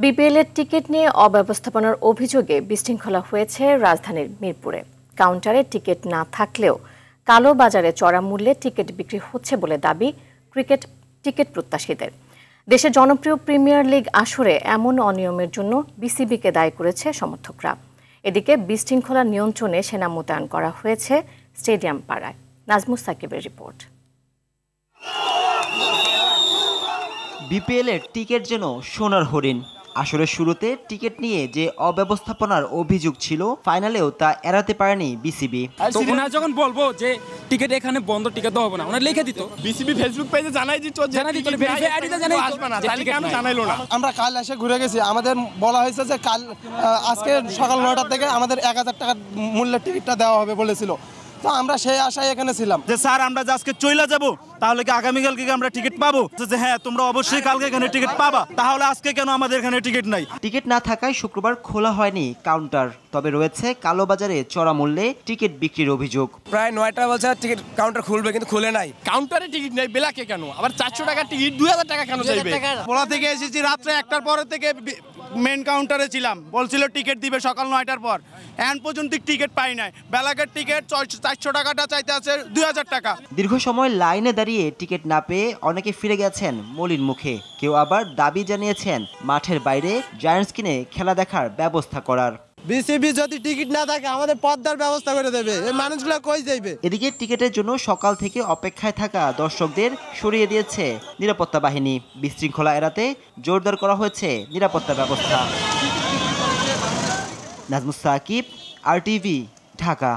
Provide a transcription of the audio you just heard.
বিপিএলের টিকিট নিয়ে অব্যবস্থাপনার অভিযোগে বিশৃঙ্খলা হয়েছে রাজধানীর মিরপুরে। কাউন্টারে টিকিট না থাকলেও কালো বাজারে চড়া মূল্যে টিকিট বিক্রি হচ্ছে বলে দাবি টিকিট প্রত্যাশীদের। দেশের জনপ্রিয় প্রিমিয়ার লিগ আসরে এমন অনিয়মের জন্য বিসিবিকে দায়ী করেছে সমর্থকরা। এদিকে বিশৃঙ্খলা নিয়ন্ত্রণে সেনা মোতায়েন করা হয়েছে স্টেডিয়াম পাড়ায়। নাজমুস সাকিবের রিপোর্ট। বিপিএলের টিকিট যেন সোনার হরিণ। আসলে শুরুতে টিকিট নিয়ে যে অব্যবস্থাপনার অভিযোগ ছিল, ফাইনালেও তা এড়াতে পারেনি বিসিবি। তো ওনারা যখন বলবো যে টিকিট এখানে বন্ধ, টিকিট দেওয়া হবে না, ওনারা লিখে দিত। বিসিবি ফেসবুক পেজে জানাই দিত, ভেরিফাই আইডিতে জানাই আসবে না, তাহলে কেন জানাইলো না? আমরা কাল এসে ঘুরে গেছি, আমাদের বলা হয়েছে যে কাল আজকে সকাল 9টা থেকে আমাদের 1000 টাকা মূল্যের টিকিটটা দেওয়া হবে বলেছিল। তো আমরা সেই আশায় এখানে ছিলাম যে স্যার আমরা যে আজকে চইলা যাব, তাহলে কি আগামীকালকে আমরা টিকিট পাবো? যে হ্যাঁ তোমরা অবশ্যই কালকে এখানে টিকিট পাবা, তাহলে আজকে কেন আমাদের এখানে টিকিট নাই? টিকিট না থাকায় শুক্রবার খোলা হয়নি কাউন্টার। তবে রয়েছে কালোবাজারে চড়া মূল্যে টিকিট বিক্রির অভিযোগ। প্রায় 9টা বছর টিকিট কাউন্টার খুলবে, কিন্তু খুলে নাই। কাউন্টারে টিকিট নেই, বেলাকে কেন? আবার 400 টাকার টিকিট 2000 টাকা কেন চাইবে? পোলা থেকে এসেছি রাত্রে 1টার পর থেকে মেন কাউন্টারে ছিলাম, বলছিল টিকিট দিবে সকাল 9টার পর। এখন পর্যন্ত টিকিট পাই নাই। বেলাকের টিকিট 400 টাকাটা চাইতে আছে 2000 টাকা। দীর্ঘ সময় লাইনে দাঁড়িয়ে টিকিট না পেয়ে অনেকে ফিরে গেছেন মলিন মুখে। কেউ আবার দাবি জানিয়েছেন মাঠের বাইরে জায়ান্টস কিনে খেলা দেখার ব্যবস্থা করার। বিসিবি যদি টিকিট না থাকে আমাদের পদ্মার ব্যবস্থা করে দেবে, এই মানুষগুলো কই যাইবে? এদিকে টিকিটের জন্য সকাল থেকে অপেক্ষায় থাকা দর্শকদের সরিয়ে দিয়েছে নিরাপত্তা বাহিনী। বিশৃঙ্খলা এড়াতে জোরদার করা হয়েছে নিরাপত্তা ব্যবস্থা। নাজমুস সাকিব, RTV, ঢাকা।